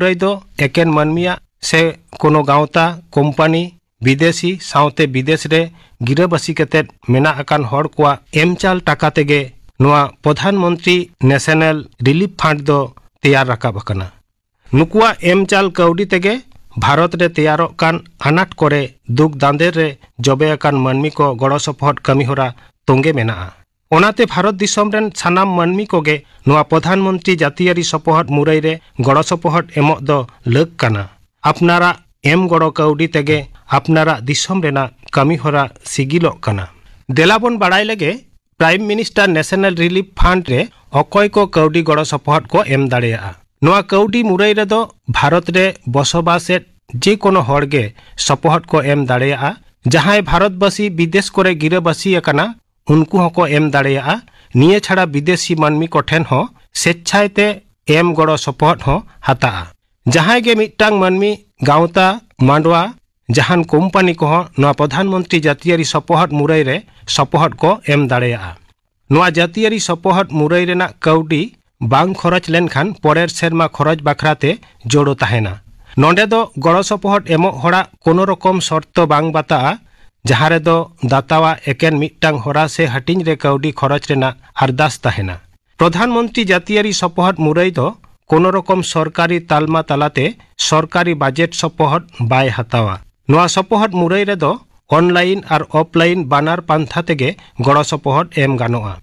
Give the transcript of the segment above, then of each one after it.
मुरई दो एकेन मानमिया से कोनो गावता कोम्पानी विदेशी साउते विदेश रे गिराबासी कते मेना अकान हर कोआ एमचाल टाका तेगे नोआ प्रधानमंत्री नेशनल रिलीफ फंड दो तैयार राकाब अकना नुकुआ एमचाल कौडी तेगे भारत रे तैयारोग कान अनाट करे दुख दांदेर रे जबे अकान मानमी को गड़ो सपोहट कमी होरा तोंगे मेना ओनाते भारत दिसम रेन सानाम मानमी कोगे नोआ प्रधानमंत्री जातीयारी सपोहट मुरई रे गड़ो सपोहट एमो दो लग काना अपनारा एम गड़ो कौडी तेगे अपनारा दिसम रेना कमी होरा सिगिलोग काना देलाबन बाड़ाई लगे prime minister national relief fund रे अकय को कौडी गड़ो सपोहट को एम दाड़ेया नोआ कौडी मुरई रे दो भारत रे बसबासेट जे कोनो हड़गे सपोहट को एम दाड़ेया जहां भारतवासी विदेश करे गिराबासी अकना उनको हको एम दाड़ेया निये छाड़ा विदेशी मानमी कोठेन हो स्वेच्छायते एम गड़ो सपोहट हो हाता जहां गे मिट्टांग मानमी गावता मांडवा जहान कोम्पानी को नोआ प्रधानमंत्री जातीयारी सपोहट मुरई रे सपोहट को एम दाड़ेया नोआ जातीयारी सपोहट मुरई रेना कौडी बांग खरच लेनखान परेर सेरमा खरच बाखराते जोड़ो ताहेना नोंडे दो गड़ो सपोहट एमो होड़ा कोनो रकम शर्त बांग बाता जहां रे दो दातावा एकेन मिट्टांग होरा से हटिंग रे कौडी खरच रेना अरदास ताहेना प्रधानमंत्री जातीयारी सपोहट मुरई दो कोनो रकम सरकारी तालमा तालाते सरकारी बजेट सपोहट बाय हतावा नोआ सपोहट मुरई रे दो ऑनलाइन और ऑफलाइन बानार पांथा तेगे गड़ो सपोहट एम गानोआ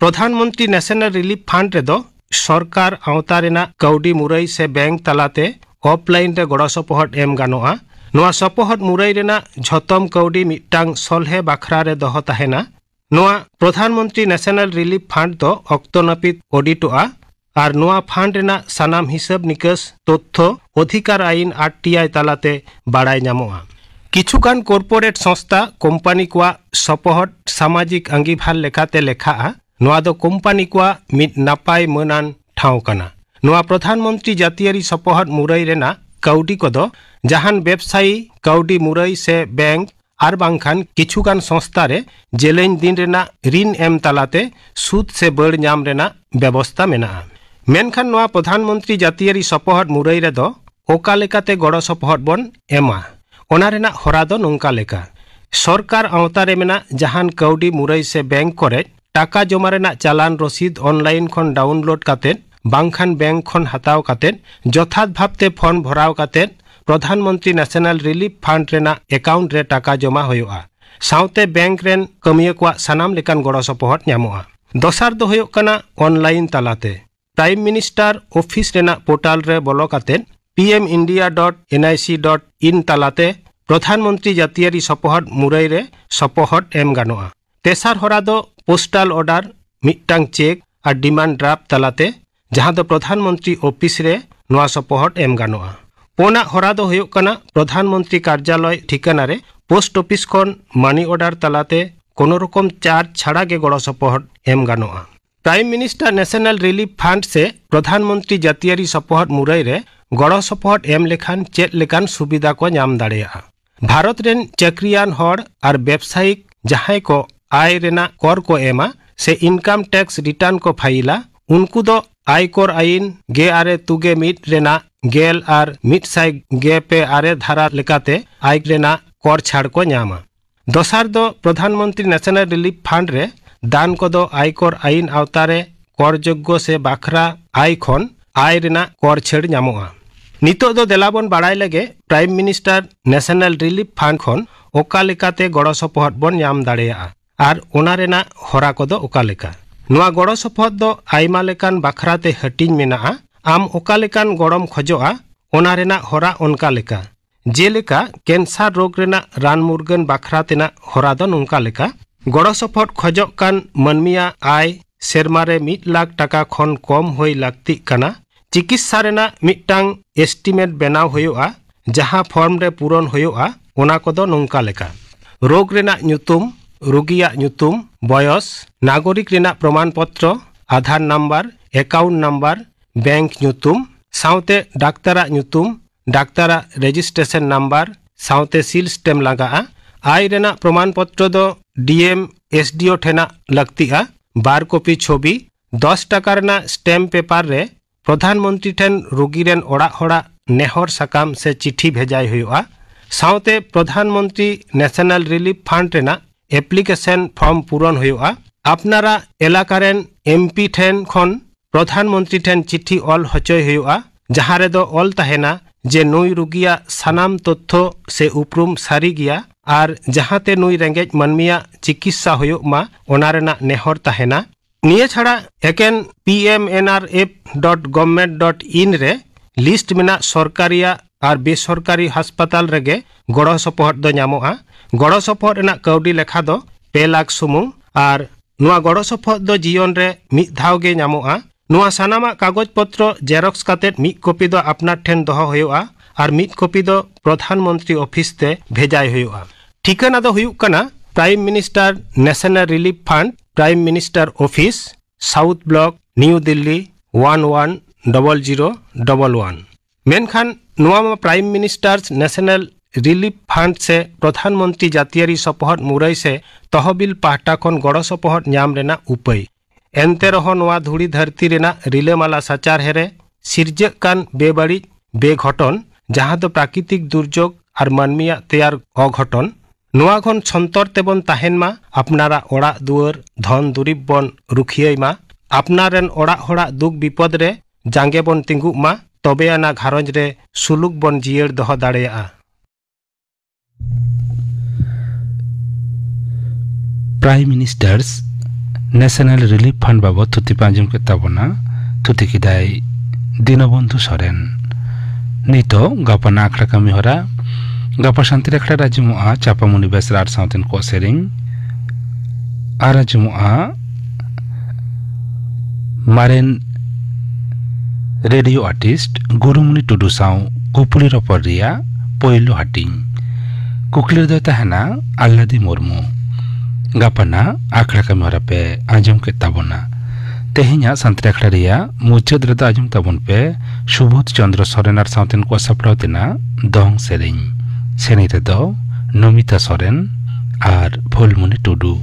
प्रधानमंत्री नेशनल रिलीफ फंड रे दो सरकार आवता रेना कौडी मुरई से बैंक तालाते ऑफलाइन रे गड़ो सपोहट एम गानोआ नोआ सपोहट मुरई रेना झतम कौडी मिट्टांग सलहे बाखरा रे दोहो ताहेना नोआ प्रधानमंत्री नेशनल रिलीफ फंड दो ऑक्तो नापित ऑडिटोआ और नोआ फंड रेना सानाम हिसाब निकास तथ्य अधिकार आईन आरटीआई तालाते बाड़ाई नामोआ किछुगान कॉर्पोरेट संस्था कोम्पानी कोआ सपोहट सामाजिक अंगीभार लेखाते लेखा नोआ दो कोम्पानी कोआ मिद नापाय मनान ठाव काना नोआ प्रधानमंत्री जातीयारी सपोहट मुरई रेना कौडी कोदो जहान व्यवसायी कौडी मुरई से बैंक आर बांखान किछुगान संस्था रे जेलेन दिन रेना ऋण एम तालाते सूद से बड़ नाम रेना व्यवस्था मेना मेनखान नोआ प्रधानमंत्री जातीयारी सपोहट मुरई रे दो ओका लेकाते गड़ो सपोहट बन एमा ओना रेना होरा दो नोंका लेका सरकार आवता रे मेना जहान कौडी मुरई से बैंक करे टाका जमा रेना चालान रसीद ऑनलाइन खन डाउनलोड काते बांखान बैंक खन हताव काते जथात भावते फॉर्म भराव काते प्रधानमंत्री नेशनल रिलीफ फंड रेना अकाउंट रे टाका जमा होयोआ साउते बैंक रेन कमिया को सानाम लेकान गड़ो सपोहट न्यामोआ दोसार दो होयो कना ऑनलाइन तालाते प्राइम मिनिस्टर ऑफिस रेना पोर्टल रे बोलो काते pmindia.nic.in तालाते प्रधानमंत्री जातीयारी सपोहट मुरई रे सपोहट एम गानोआ तेसार होरा दो पोस्टल ऑर्डर मिट्टांग चेक और डिमांड ड्राफ्ट तालाते जहां दो प्रधानमंत्री ऑफिस रे नोआ सपोहट एम गानोआ पोना होरा दो होयो कना प्रधानमंत्री कार्यालय ठिकाना रे पोस्ट ऑफिस खन मानी ऑर्डर तालाते कोनो रकम चार्ज छाड़ा गे गड़ो सपोहट एम गानोआ prime minister national relief fund से प्रधानमंत्री जातीयारी सपोहट मुरई रे गड़ो सपोहट एम लेखान चेत लेकान सुविधा को नाम दाड़ेया भारत रेन चाकरियान हड़ और व्यवसायिक जहां को आय रेना कर को एमा से इनकम टैक्स रिटर्न को फाइला उनको दो आयकर आईन गे आरे तुगे मिट रेना गेल और मिट साई गे पे आरे धारा लेकाते आय रेना कर छाड़ को नामा दोसार दो प्रधानमंत्री नेशनल रिलीफ फंड रे दान को दो आयकर आईन आवतारे कर योग्य से बाखरा आय खन आय रेना कर छेड़ नामोआ नितो दो देलाबन बाड़ाई लगे prime minister national relief fund खन ओका लेकाते गड़ो सपोहट बन नाम दाड़ेया और ओना रेना होरा को दो ओका लेका नोआ गड़ो सपोहट दो आयमा लेकान बाखराते हटिंग मेना आम ओका लेकान गड़म खोजोआ ओना रेना होरा ओनका लेका जेलेका कैंसर रोग रेना रान मुर्गन बाखरातेना होरा दो नोंका लेका गड़ो सपोहट खोजोग कान मानमिया आय सेरमारे 1 लाख टाका खन कम होई लागती काना चिकित्सा रेना मिट्टांग एस्टिमेट बनाव होयोआ जहां फॉर्म रे पूरण होयोआ ओना कोदो नोंका लेका रोग रेना ᱧᱩᱛᱩᱢ रोगिया ᱧᱩᱛᱩᱢ बयस नागरिक रेना प्रमाण पत्र आधार नंबर अकाउंट नंबर बैंक ᱧᱩᱛᱩᱢ साउते डाक्तरा ᱧᱩᱛᱩᱢ डाक्तरा रजिस्ट्रेशन नंबर साउते सील स्टेम लगा आय रेना प्रमाण पत्र दो डीएम एसडीओ ठेना लगतिया 12 कॉपी छवि 10 टाका रेना स्टैम्प पेपर रे प्रधानमंत्री ठेन रोगी रेन ओड़ा होड़ा नेहर साकाम से चिट्ठी भेजाय हुआ साउते प्रधानमंत्री नेशनल रिलीफ फंड रेना एप्लीकेशन फॉर्म पूरण हुआ आपनारा एलाकारेन एमपी ठेन खन प्रधानमंत्री ठेन चिट्ठी ऑल हचय हुआ जहां रे दो ऑल तहेना जे नुई रुगिया सानाम तथ्य से उपरुम सारी गया और जहांते नुई रेंगेज मनमिया चिकित्सा हुयुग मा ओना रेना नेहर तहेना निये छाड़ा एकेन pmnrf.government.in रे लिस्ट मेना सरकारिया और बेसरकारी अस्पताल रेगे गड़ो सपोहट दो ᱧᱟᱢᱚᱜᱼᱟ गड़ो सपोहट रेना कौडी लेखा दो 2 लाख सुमुंग और नुआ गड़ो सपोहट दो जीवन रे मिद धाव गे ᱧᱟᱢᱚᱜᱼᱟ नुआ सानामा कागज पत्र जेरक्स कातेट मिद कॉपी दो अपना ठेन दोहो हुयुआ और मिद कॉपी दो प्रधानमंत्री ऑफिस ते भेजाय हुयुआ ठिकाना दो हुयुग कना prime minister national relief fund prime minister office south block new Delhi 110011 मेनखान नुआ prime minister's national relief fund से प्रधानमंत्री जातियारी सपोहट मुरई से तहबिल पाहटा खन गड़ो सपोहट ᱧᱟᱢ रेना उपाय एनते रहो नुआ धुड़ी धरती रेना रिलेमाला साचार हेरे सिरजक कान बेबाड़ी बेघटन जहां दो प्राकृतिक दुर्योग और मानमिया तैयार अघटन नुआ खन छंतर तेबन ताहेनमा अपनारा ओड़ा दुआर धन दुरीब बन रुखियमा अपनारेन ओड़ा होड़ा दुख विपद रे जांगे बन तिंगु मा तबे आना घारंज रे सुलुक बन जियर दह दाड़ेया prime minister's national relief fund बाबद थुति पांजम के ताबना थुति किदाय दीनबंधु सोरेन नितो गापना आखड़ा कमी होरा गापा शांति रखड़ा राजमुआ चापामुनि बेसरार साउथन को सेरिंग आराजमुआ मारेन रेडियो आर्टिस्ट गुरुमुनि टुडू साउ कुपुली रपर रिया पोइलो हाटिंग कुकलिर दो तहना आल्लादी मुर्मू गापना आखड़ा कमी होरा पे आंजम के ताबना तेहिया शांति रखड़ा रिया मुचाद रेदा आंजम ताबन पे सुबोध चंद्र सोरेन आर साउथन को सपड़ाव तेना दोंग सेरिंग सेनी रेदो नमिता सोरेन और फुलमुनि टुडू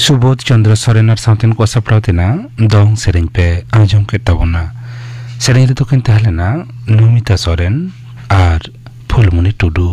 सुबोध चंद्र सोरेन और साउथेन को सपड़ावतेना दोंग सेरेंग पे आंजम के तबना सेरेंग रे तो किन तहलेना नमिता सोरेन और फुलमुनि टुडू।